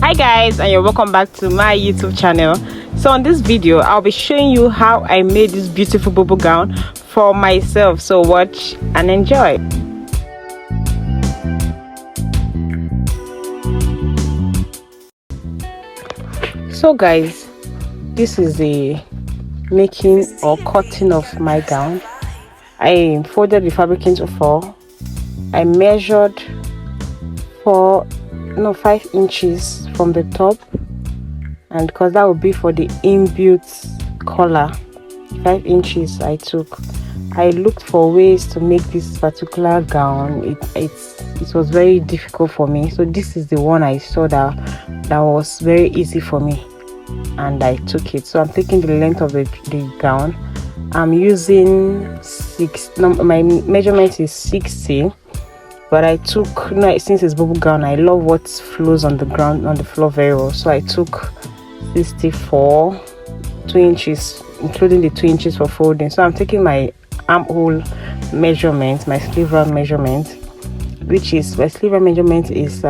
Hi guys, and you're welcome back to my YouTube channel. So on this video I'll be showing you how I made this beautiful bubble gown for myself, so watch and enjoy. So guys, this is the making or cutting of my gown. I folded the fabric into 4. I measured 5 inches from the top, and because that would be for the inbuilt collar, 5 inches I took. I looked for ways to make this particular gown. It was very difficult for me, so this is the one I saw that was very easy for me, and I took it. So I'm taking the length of the gown. I'm using my measurement is 60, but I took, since it's bubble gown, I love what flows on the ground, on the floor very well, so I took 64, 2 inches, including the 2 inches for folding. So I'm taking my armhole measurement, my sleeve round measurement, which is, my sleeve round measurement is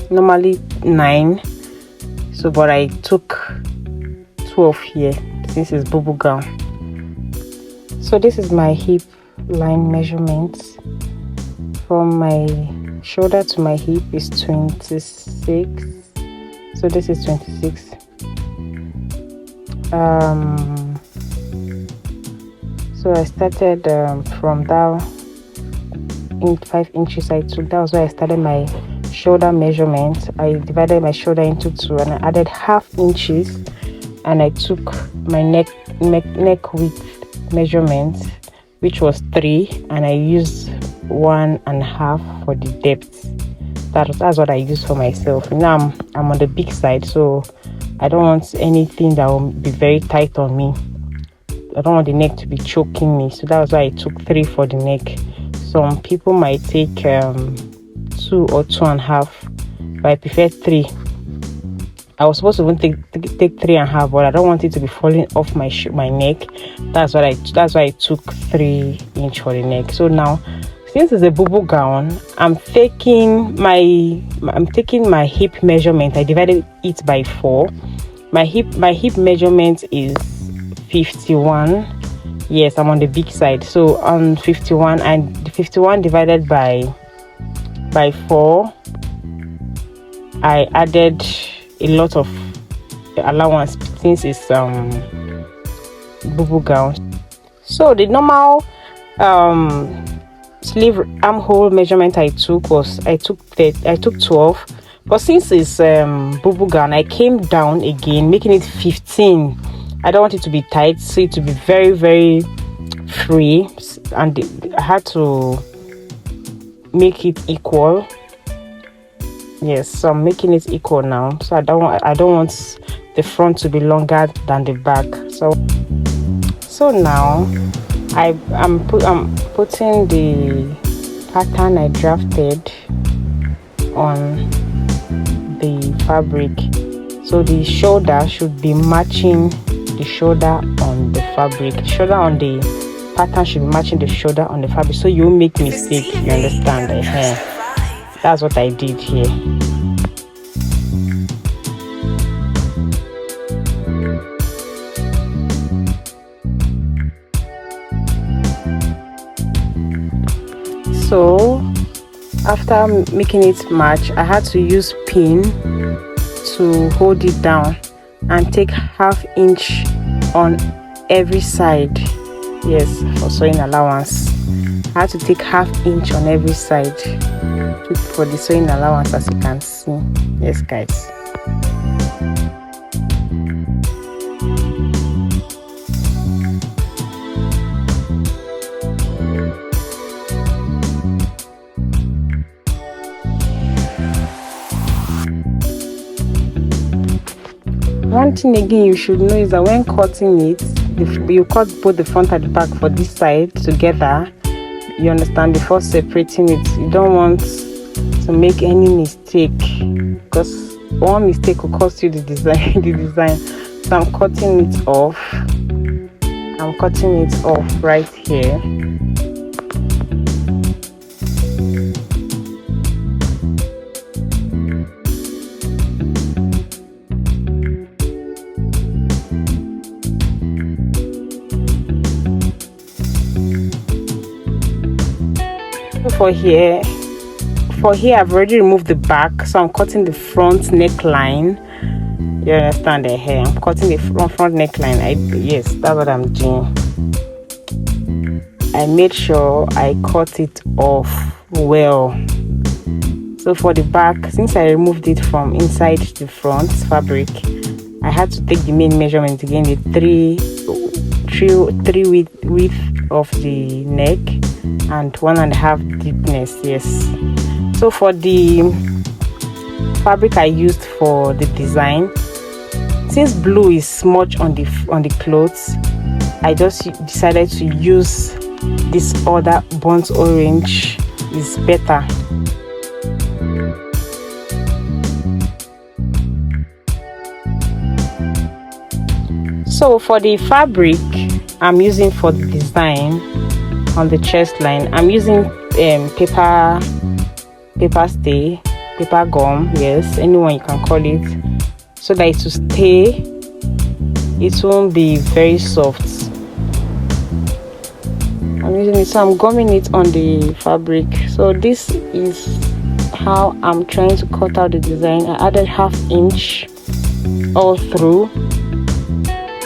normally 9, so but I took 12 here since it's bubble gown. So this is my hip line measurement. From my shoulder to my hip is 26, so this is 26. So I started from that in 5 inches I took. That was where I started my shoulder measurement. I divided my shoulder into 2 and I added ½ inches, and I took my neck width measurement, which was 3, and I used 1.5 for the depth. That's what I use for myself. Now I'm on the big side, so I don't want anything that will be very tight on me. I don't want the neck to be choking me, so that's why I took 3 for the neck. Some people might take 2 or 2.5, but I prefer 3. I was supposed to even take 3.5, but I don't want it to be falling off my neck. That's why I took 3 inch for the neck. So now, since it's a bubble gown, I'm taking my hip measurement. I divided it by 4. My hip measurement is 51. Yes, I'm on the big side, so on 51, and 51 divided by 4, I added a lot of allowance since it's bubble gown. So the normal sleeve armhole measurement I took 12, but since it's bubble gown, I came down again, making it 15. I don't want it to be tight, so it to be very, very free, and I had to make it equal. Yes, so I'm making it equal now. So I don't want the front to be longer than the back. So now I'm putting the pattern I drafted on the fabric. So the shoulder should be matching the shoulder on the fabric. Shoulder on the pattern should be matching the shoulder on the fabric, so you won't make mistake. You understand? That's what I did here. So after making it match, I had to use pin to hold it down and take ½ inch on every side. Yes, for sewing allowance, I had to take ½ inch on every side for the sewing allowance, as you can see. Yes guys. One thing again you should know is that when cutting it, you cut both the front and the back for this side together, you understand, before separating it. You don't want to make any mistake, because one mistake will cost you the design. So I'm cutting it off. Right here. for here, I've already removed the back, so I'm cutting the front neckline. You understand the hair? I'm cutting the front neckline. Yes, that's what I'm doing. I made sure I cut it off well. So for the back, since I removed it from inside the front fabric, I had to take the main measurement again, the three width of the neck and 1.5 deepness. Yes. So for the fabric I used for the design, since blue is smudged on the clothes, I just decided to use this other burnt orange. Is better. So for the fabric I'm using for the design on the chest line, I'm using paper stay, paper gum, yes, anyone you can call it, so that it will stay, it won't be very soft. I'm using it, so I'm gumming it on the fabric. So this is how I'm trying to cut out the design. I added 1/2 inch all through.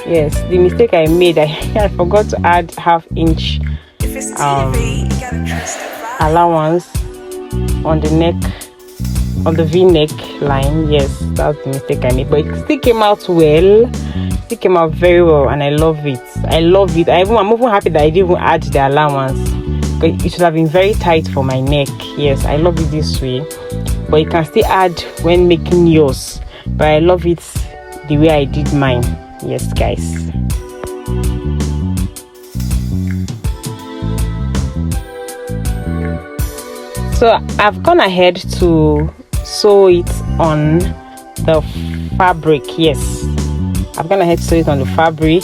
Yes, the mistake I made, I forgot to add 1/2 inch allowance on the neck, on the V-neck line. Yes, that's the mistake I made, but it still came out well. It came out very well, and I love it. I'm even happy that I didn't even add the allowance, because it should have been very tight for my neck. Yes, I love it this way, but you can still add when making yours, but I love it the way I did mine. Yes, guys. So I've gone ahead to sew it on the fabric. Yes, I've gone ahead to sew it on the fabric.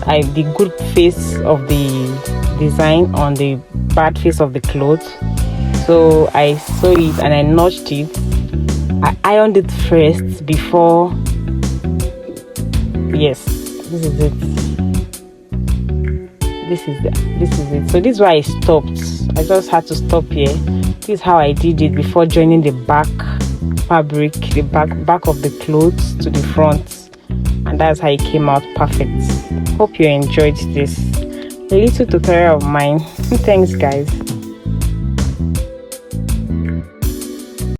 The good face of the design on the bad face of the cloth. So I sew it and I notched it. I ironed it first before. Yes, this is it. So this is why I stopped. I just had to stop here. This is how I did it before joining the back fabric, the back of the clothes to the front, and that's how it came out perfect. Hope you enjoyed this little tutorial of mine. Thanks, guys.